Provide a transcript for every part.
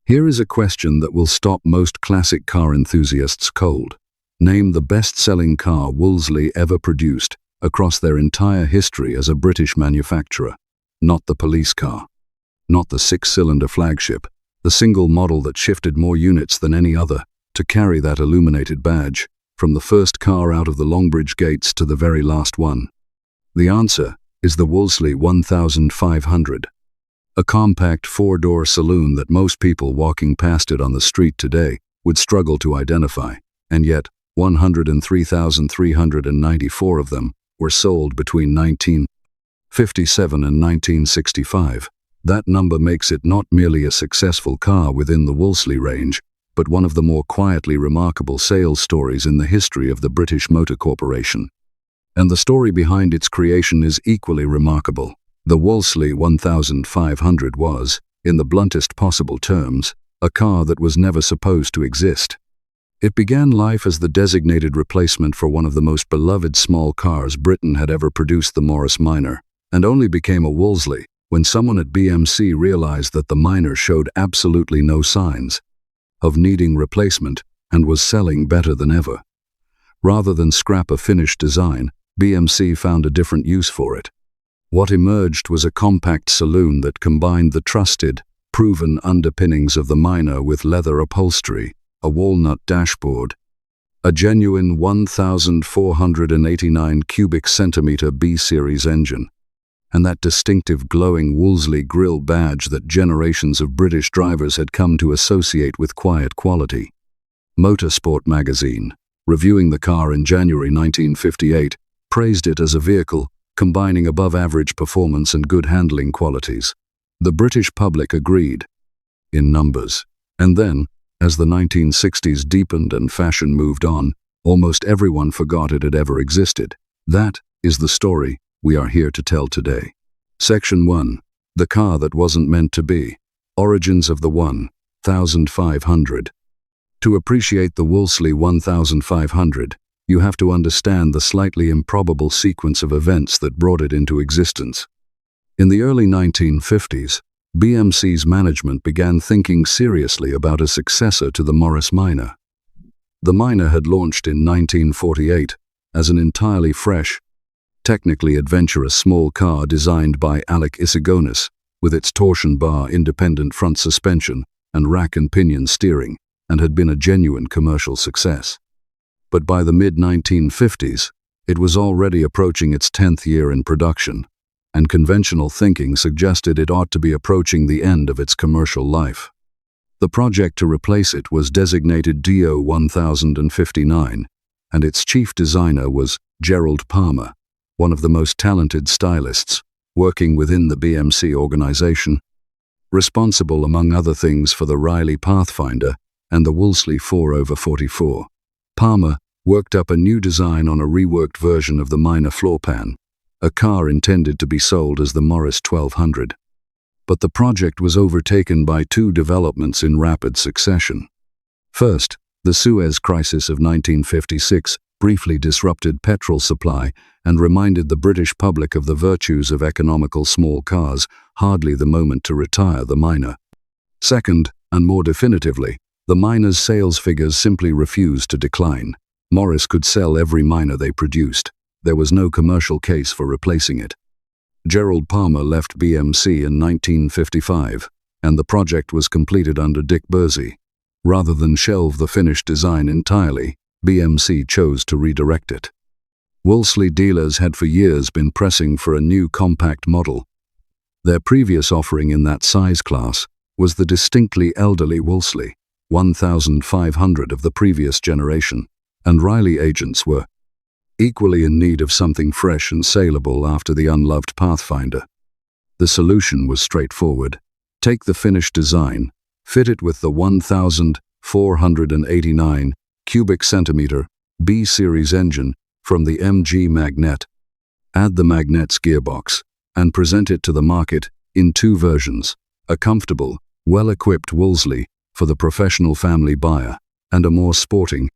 Here is a question that will stop most classic car enthusiasts cold. Name the best-selling car Wolseley ever produced across their entire history as a British manufacturer. Not the police car. Not the six-cylinder flagship, the single model that shifted more units than any other to carry that illuminated badge, from the first car out of the Longbridge gates to the very last one. The answer is the Wolseley 1500. A compact four-door saloon that most people walking past it on the street today would struggle to identify, and yet 103,394 of them were sold between 1957 and 1965. That number makes it not merely a successful car within the Wolseley range, but one of the more quietly remarkable sales stories in the history of the British Motor Corporation. And the story behind its creation is equally remarkable. The Wolseley 1500 was, in the bluntest possible terms, a car that was never supposed to exist. It began life as the designated replacement for one of the most beloved small cars Britain had ever produced, the Morris Minor, and only became a Wolseley when someone at BMC realized that the Minor showed absolutely no signs of needing replacement and was selling better than ever. Rather than scrap a finished design, BMC found a different use for it. What emerged was a compact saloon that combined the trusted, proven underpinnings of the Minor with leather upholstery, a walnut dashboard, a genuine 1,489 cubic centimeter B-series engine, and that distinctive glowing Wolseley grille badge that generations of British drivers had come to associate with quiet quality. Motorsport magazine, reviewing the car in January 1958, praised it as a vehicle combining above-average performance and good handling qualities. The British public agreed, in numbers. And then, as the 1960s deepened and fashion moved on, almost everyone forgot it had ever existed. That is the story we are here to tell today. Section 1. The car that wasn't meant to be. Origins of the 1500. To appreciate the Wolseley 1500, you have to understand the slightly improbable sequence of events that brought it into existence. In the early 1950s, BMC's management began thinking seriously about a successor to the Morris Minor. The Minor had launched in 1948 as an entirely fresh, technically adventurous small car designed by Alec Isigonis, with its torsion bar independent front suspension and rack and pinion steering, and had been a genuine commercial success. But by the mid-1950s, it was already approaching its 10th year in production, and conventional thinking suggested it ought to be approaching the end of its commercial life. The project to replace it was designated DO 1059, and its chief designer was Gerald Palmer, one of the most talented stylists working within the BMC organization, responsible among other things for the Riley Pathfinder and the Wolseley 4/44. Palmer worked up a new design on a reworked version of the Minor floor pan, a car intended to be sold as the Morris 1200. But the project was overtaken by two developments in rapid succession. First, the Suez Crisis of 1956 briefly disrupted petrol supply and reminded the British public of the virtues of economical small cars, hardly the moment to retire the Minor. Second, and more definitively, the Minor's sales figures simply refused to decline. Morris could sell every Minor they produced. There was no commercial case for replacing it. Gerald Palmer left BMC in 1955, and the project was completed under Dick Bursey. Rather than shelve the finished design entirely, BMC chose to redirect it. Wolseley dealers had for years been pressing for a new compact model. Their previous offering in that size class was the distinctly elderly Wolseley 1500 of the previous generation, and Riley agents were equally in need of something fresh and saleable after the unloved Pathfinder. The solution was straightforward. Take the finished design, fit it with the 1489 cubic centimeter B-series engine from the MG Magnet, add the Magnet's gearbox, and present it to the market in two versions, a comfortable, well-equipped Wolseley for the professional family buyer, and a more sporting,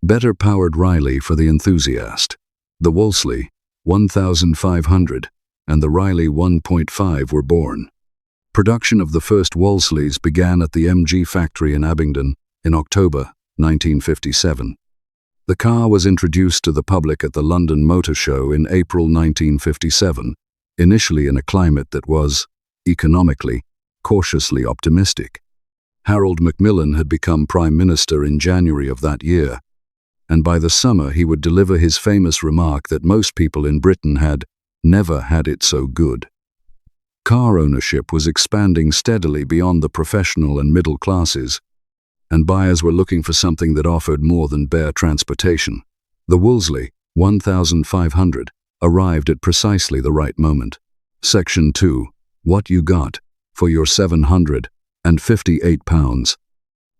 better-powered Riley for the enthusiast. The Wolseley 1500 and the Riley 1.5 were born. Production of the first Wolseleys began at the MG factory in Abingdon in October 1957. The car was introduced to the public at the London Motor Show in April 1957, initially in a climate that was, economically, cautiously optimistic. Harold Macmillan had become Prime Minister in January of that year, and by the summer he would deliver his famous remark that most people in Britain had never had it so good. Car ownership was expanding steadily beyond the professional and middle classes, and buyers were looking for something that offered more than bare transportation. The Wolseley 1500 arrived at precisely the right moment. Section 2. What you got for your £758.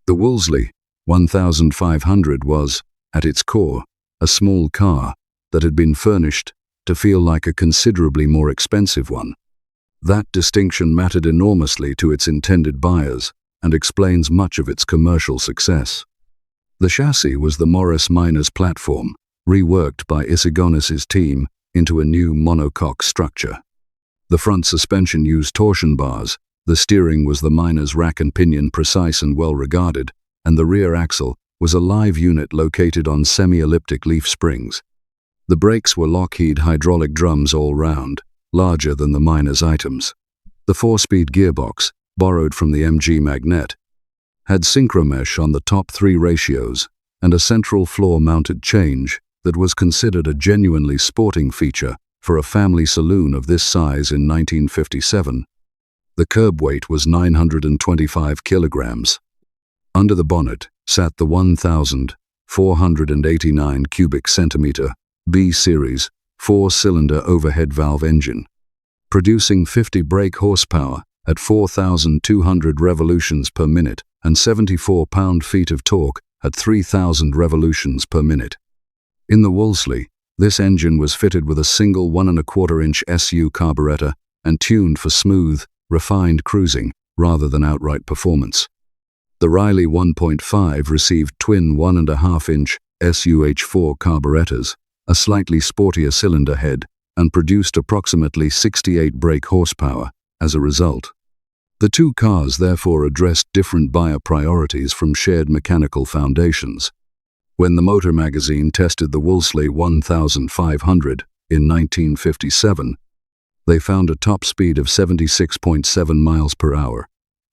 The Wolseley 1500 was, at its core, a small car that had been furnished to feel like a considerably more expensive one. That distinction mattered enormously to its intended buyers and explains much of its commercial success. The chassis was the Morris Miners platform, reworked by Isigonis's team into a new monocoque structure. The front suspension used torsion bars, the steering was the Miners rack and pinion, precise and well regarded, and the rear axle was a live unit located on semi-elliptic leaf springs. The brakes were Lockheed hydraulic drums all round, larger than the Miners items. The 4-speed gearbox, borrowed from the MG Magnet, had synchromesh on the top 3 ratios and a central floor-mounted change that was considered a genuinely sporting feature for a family saloon of this size in 1957. The curb weight was 925 kilograms. Under the bonnet sat the 1,489 cubic centimeter B-series 4-cylinder overhead valve engine, producing 50 brake horsepower at 4,200 revolutions per minute and 74 pound-feet of torque at 3,000 revolutions per minute. In the Wolseley, this engine was fitted with a single 1¼ SU carburetor and tuned for smooth, refined cruising rather than outright performance. The Riley 1.5 received twin 1½ SUH4 carburetors, a slightly sportier cylinder head, and produced approximately 68 brake horsepower as a result. The two cars therefore addressed different buyer priorities from shared mechanical foundations. When the Motor magazine tested the Wolseley 1500 in 1957, they found a top speed of 76.7 miles per hour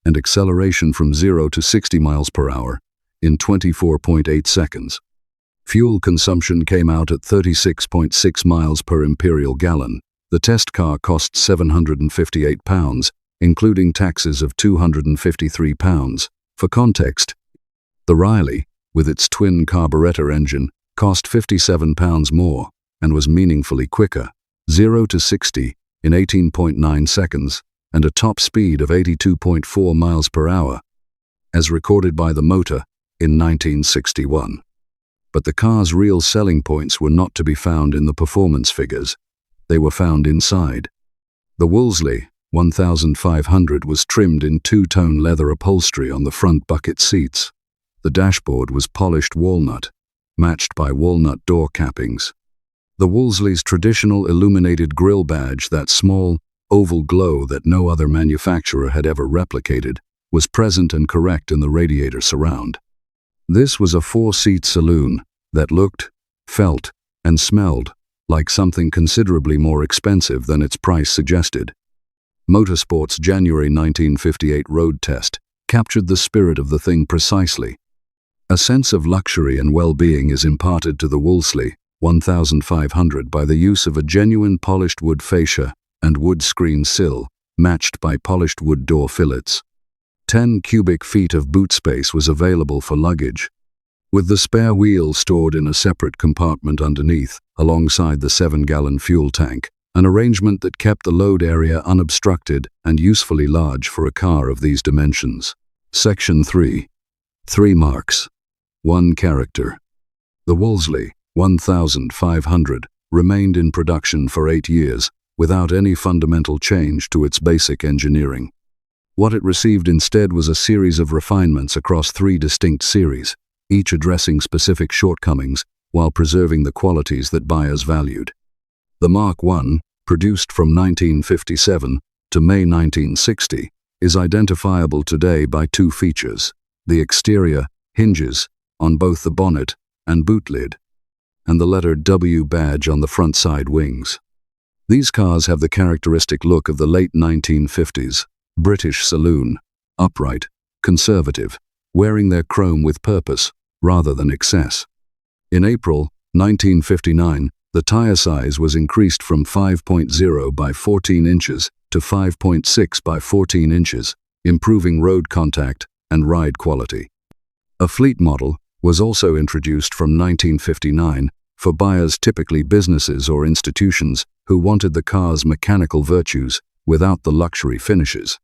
and acceleration from 0 to 60 miles per hour in 24.8 seconds. Fuel consumption came out at 36.6 miles per imperial gallon. The test car cost £758, including taxes of £253. For context, the Riley, with its twin carburetor engine, cost £57 more and was meaningfully quicker, 0 to 60 in 18.9 seconds, and a top speed of 82.4 miles per hour, as recorded by the Motor in 1961. But the car's real selling points were not to be found in the performance figures. They were found inside. The Wolseley 1500 was trimmed in two-tone leather upholstery on the front bucket seats. The dashboard was polished walnut, matched by walnut door cappings. The Wolseley's traditional illuminated grille badge, that small, oval glow that no other manufacturer had ever replicated, was present and correct in the radiator surround. This was a 4-seat saloon that looked, felt, and smelled like something considerably more expensive than its price suggested. Motorsport's January 1958 road test captured the spirit of the thing precisely. A sense of luxury and well-being is imparted to the Wolseley 1500 by the use of a genuine polished wood fascia and wood screen sill, matched by polished wood door fillets. 10 cubic feet of boot space was available for luggage, with the spare wheel stored in a separate compartment underneath, alongside the 7-gallon fuel tank, an arrangement that kept the load area unobstructed and usefully large for a car of these dimensions. Section 3. 3 marks. 1 character. The Wolseley 1500 remained in production for 8 years without any fundamental change to its basic engineering. What it received instead was a series of refinements across 3 distinct series, each addressing specific shortcomings while preserving the qualities that buyers valued. The Mark I, produced from 1957 to May 1960, is identifiable today by two features: the exterior hinges on both the bonnet and boot lid, and the letter W badge on the front side wings. These cars have the characteristic look of the late 1950s British saloon, upright, conservative, wearing their chrome with purpose rather than excess. In April 1959, the tire size was increased from 5.0 by 14 inches to 5.6 by 14 inches, improving road contact and ride quality. A fleet model was also introduced from 1959 for buyers, typically businesses or institutions, who wanted the car's mechanical virtues without the luxury finishes.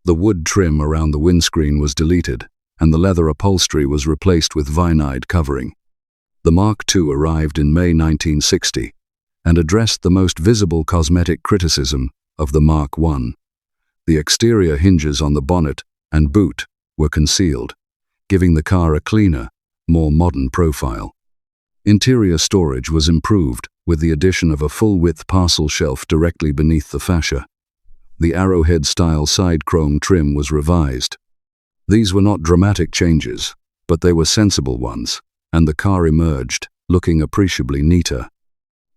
The wood trim around the windscreen was deleted, and the leather upholstery was replaced with vinide covering. The Mark II arrived in May 1960 and addressed the most visible cosmetic criticism of the Mark I. The exterior hinges on the bonnet and boot were concealed, giving the car a cleaner, more modern profile. Interior storage was improved with the addition of a full-width parcel shelf directly beneath the fascia. The arrowhead-style side chrome trim was revised. These were not dramatic changes, but they were sensible ones, and the car emerged, looking appreciably neater.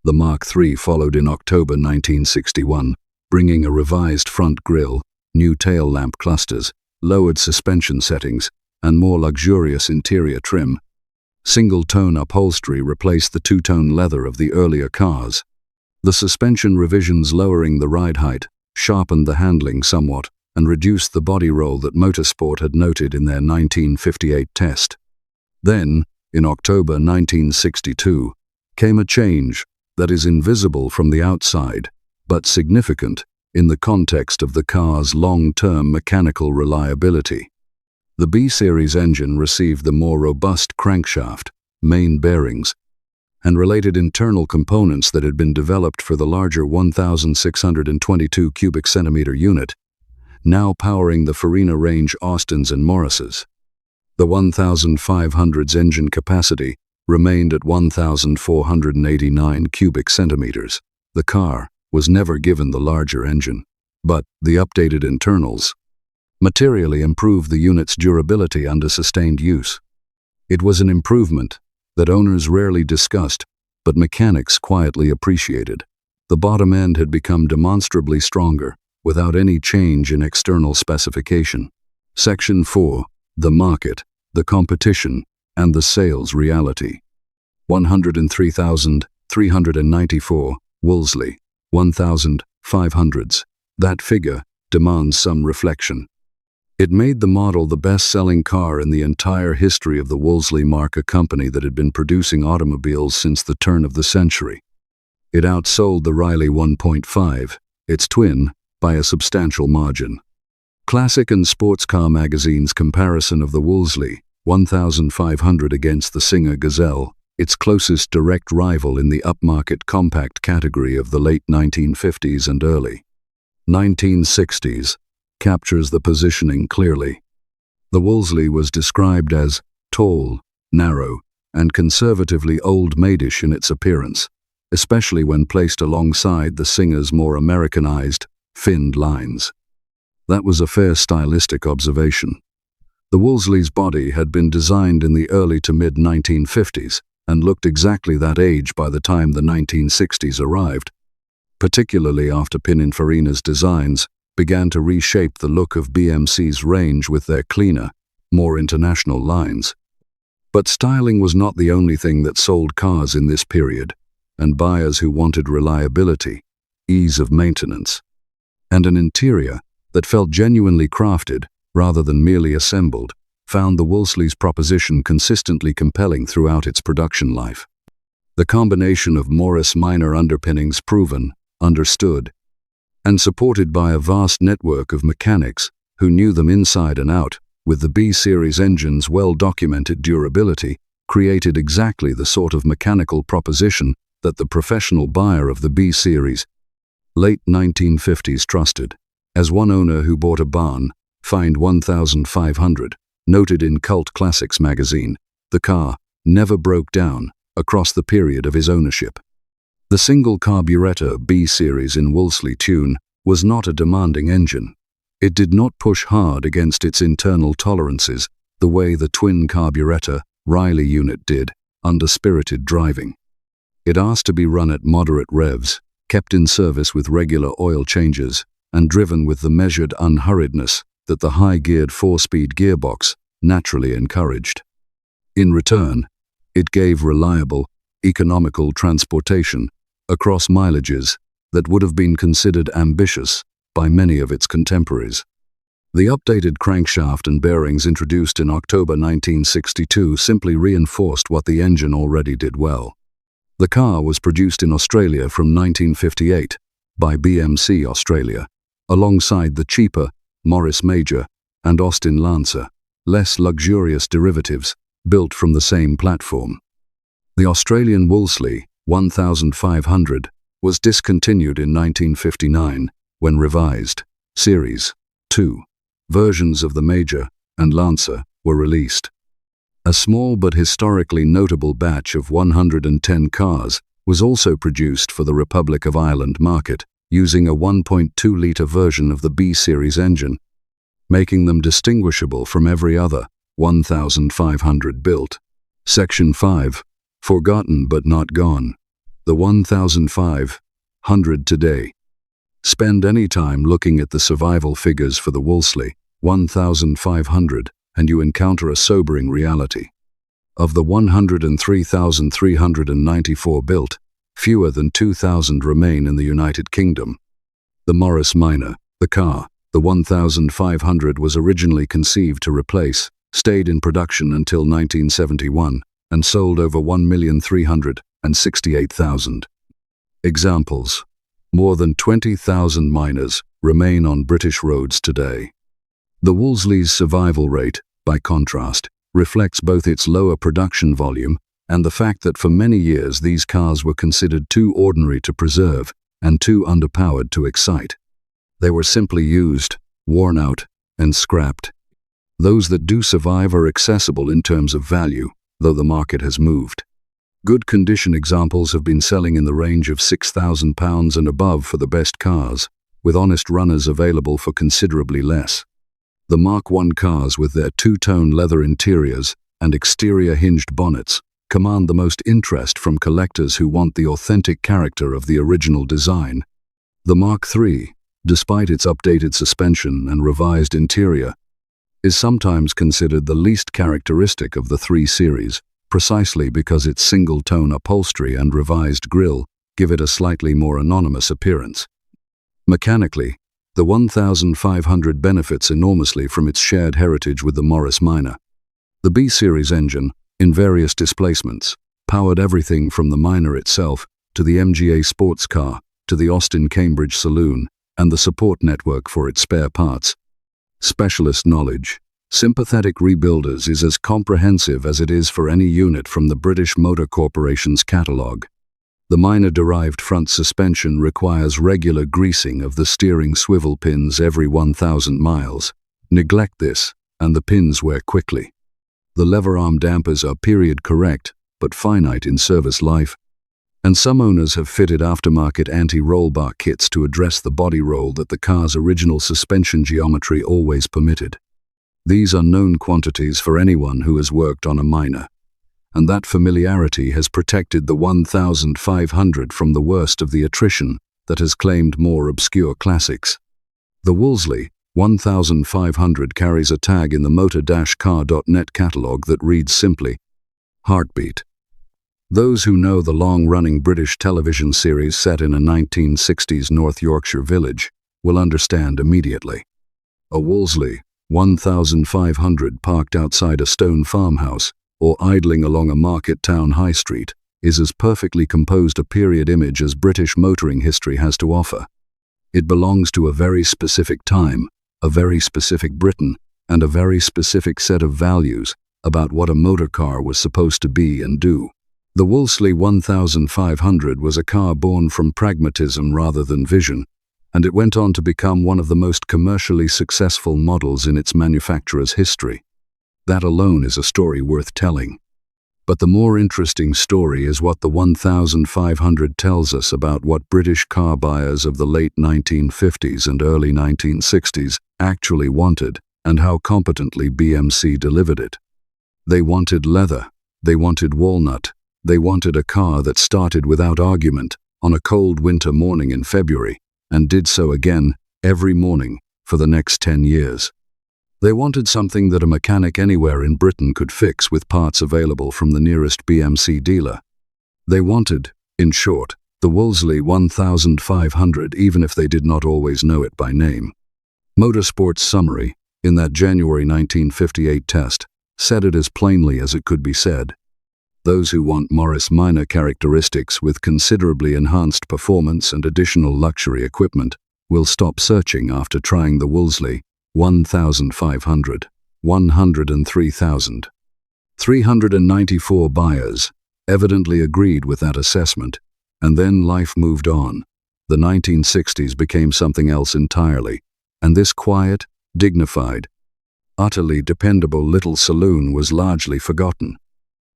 The Mark III followed in October 1961, bringing a revised front grille, new tail lamp clusters, lowered suspension settings, and more luxurious interior trim. Single-tone upholstery replaced the two-tone leather of the earlier cars. The suspension revisions, lowering the ride height, sharpened the handling somewhat, and reduced the body roll that Motorsport had noted in their 1958 test. Then, in October 1962, came a change that is invisible from the outside, but significant in the context of the car's long-term mechanical reliability. The B-Series engine received the more robust crankshaft, main bearings, and related internal components that had been developed for the larger 1,622 cubic centimeter unit, now powering the Farina range Austins and Morrises. The 1,500's engine capacity remained at 1,489 cubic centimeters. The car was never given the larger engine, but the updated internals materially improved the unit's durability under sustained use. It was an improvement that owners rarely discussed, but mechanics quietly appreciated. The bottom end had become demonstrably stronger, without any change in external specification. Section 4. The market, the competition, and the sales reality. 103,394, Wolseley, 1,500s. That figure demands some reflection. It made the model the best-selling car in the entire history of the Wolseley marque, a company that had been producing automobiles since the turn of the century. It outsold the Riley 1.5, its twin, by a substantial margin. Classic and Sports Car magazine's comparison of the Wolseley 1,500 against the Singer Gazelle, its closest direct rival in the upmarket compact category of the late 1950s and early 1960s, captures the positioning clearly. The Wolseley was described as tall, narrow, and conservatively old-maidish in its appearance, especially when placed alongside the Singer's more Americanized, finned lines. That was a fair stylistic observation. The Wolseley's body had been designed in the early to mid-1950s and looked exactly that age by the time the 1960s arrived, particularly after Pininfarina's designs began to reshape the look of BMC's range with their cleaner, more international lines. But styling was not the only thing that sold cars in this period, and buyers who wanted reliability, ease of maintenance, and an interior that felt genuinely crafted rather than merely assembled, found the Wolseley's proposition consistently compelling throughout its production life. The combination of Morris minor underpinnings, proven, understood, and supported by a vast network of mechanics who knew them inside and out, with the B-Series engine's well-documented durability, created exactly the sort of mechanical proposition that the professional buyer of the B-Series late 1950s trusted. As one owner who bought a barn, Find 1,500, noted in Cult Classics magazine, the car never broke down across the period of his ownership. The single carburetor B-Series in Wolseley tune was not a demanding engine. It did not push hard against its internal tolerances the way the twin-carburetor Riley unit did under spirited driving. It asked to be run at moderate revs, kept in service with regular oil changes, and driven with the measured unhurriedness that the high-geared 4-speed gearbox naturally encouraged. In return, it gave reliable, economical transportation across mileages that would have been considered ambitious by many of its contemporaries. The updated crankshaft and bearings introduced in October 1962 simply reinforced what the engine already did well. The car was produced in Australia from 1958 by BMC Australia, alongside the cheaper Morris Major and Austin Lancer, less luxurious derivatives built from the same platform. The Australian Wolseley 1500 was discontinued in 1959 when revised Series 2 versions of the Major and Lancer were released. A small but historically notable batch of 110 cars was also produced for the Republic of Ireland market using a 1.2-litre version of the B-Series engine, making them distinguishable from every other 1500 built. Section 5. Forgotten but not gone. The 1500 today. Spend any time looking at the survival figures for the Wolseley 1500 and you encounter a sobering reality. Of the 103,394 built, fewer than 2,000 remain in the United Kingdom. The Morris Minor, the car, the 1500 was originally conceived to replace, stayed in production until 1971, and sold over 1,368,000. Examples. More than 20,000 minors remain on British roads today. The Wolseley's survival rate, by contrast, reflects both its lower production volume and the fact that for many years these cars were considered too ordinary to preserve and too underpowered to excite. They were simply used, worn out, and scrapped. Those that do survive are accessible in terms of value, though the market has moved. Good condition examples have been selling in the range of £6,000 and above for the best cars, with honest runners available for considerably less. The Mark I cars with their two-tone leather interiors and exterior hinged bonnets command the most interest from collectors who want the authentic character of the original design. The Mark III, despite its updated suspension and revised interior, is sometimes considered the least characteristic of the 3 Series, precisely because its single-tone upholstery and revised grille give it a slightly more anonymous appearance. Mechanically, the 1500 benefits enormously from its shared heritage with the Morris Minor. The B-Series engine, in various displacements, powered everything from the Minor itself to the MGA sports car to the Austin Cambridge Saloon and the support network for its spare parts. Specialist knowledge, sympathetic rebuilders is as comprehensive as it is for any unit from the British Motor Corporation's catalogue. The Minor-derived front suspension requires regular greasing of the steering swivel pins every 1,000 miles. Neglect this, and the pins wear quickly. The lever arm dampers are period correct, but finite in service life, and some owners have fitted aftermarket anti-roll bar kits to address the body roll that the car's original suspension geometry always permitted. These are known quantities for anyone who has worked on a Minor, and that familiarity has protected the 1500 from the worst of the attrition that has claimed more obscure classics. The Wolseley 1500 carries a tag in the motor-car.net catalogue that reads simply, Heartbeat. Those who know the long-running British television series set in a 1960s North Yorkshire village will understand immediately. A Wolseley 1500 parked outside a stone farmhouse or idling along a market town high street is as perfectly composed a period image as British motoring history has to offer. It belongs to a very specific time, a very specific Britain, and a very specific set of values about what a motor car was supposed to be and do. The Wolseley 1500 was a car born from pragmatism rather than vision, and it went on to become one of the most commercially successful models in its manufacturer's history. That alone is a story worth telling. But the more interesting story is what the 1500 tells us about what British car buyers of the late 1950s and early 1960s actually wanted and how competently BMC delivered it. They wanted leather, they wanted walnut, they wanted a car that started without argument on a cold winter morning in February and did so again every morning for the next 10 years. They wanted something that a mechanic anywhere in Britain could fix with parts available from the nearest BMC dealer. They wanted, in short, the Wolseley 1500 even if they did not always know it by name. Motorsport's summary, in that January 1958 test, said it as plainly as it could be said. Those who want Morris Minor characteristics with considerably enhanced performance and additional luxury equipment will stop searching after trying the Wolseley 1500, 103,000. 394 buyers evidently agreed with that assessment, and then life moved on. The 1960s became something else entirely, and this quiet, dignified, utterly dependable little saloon was largely forgotten.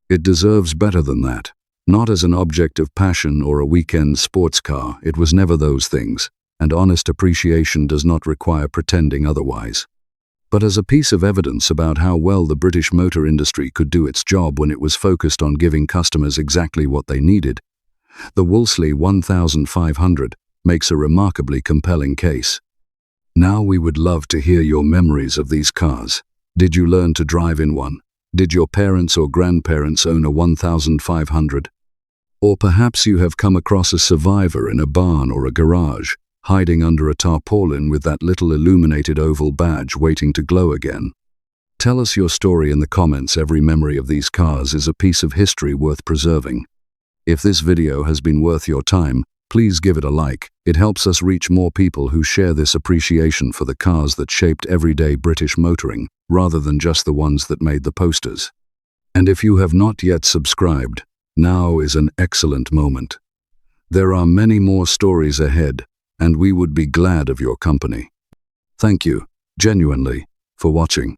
It deserves better than that. Not as an object of passion or a weekend sports car, it was never those things, and honest appreciation does not require pretending otherwise. But as a piece of evidence about how well the British motor industry could do its job when it was focused on giving customers exactly what they needed, the Wolseley 1500 makes a remarkably compelling case. Now we would love to hear your memories of these cars. Did you learn to drive in one? Did your parents or grandparents own a 1500? Or perhaps you have come across a survivor in a barn or a garage, hiding under a tarpaulin with that little illuminated oval badge waiting to glow again. Tell us your story in the comments. Every memory of these cars is a piece of history worth preserving. If this video has been worth your time, please give it a like. It helps us reach more people who share this appreciation for the cars that shaped everyday British motoring, rather than just the ones that made the posters. And if you have not yet subscribed, now is an excellent moment. There are many more stories ahead, and we would be glad of your company. Thank you, genuinely, for watching.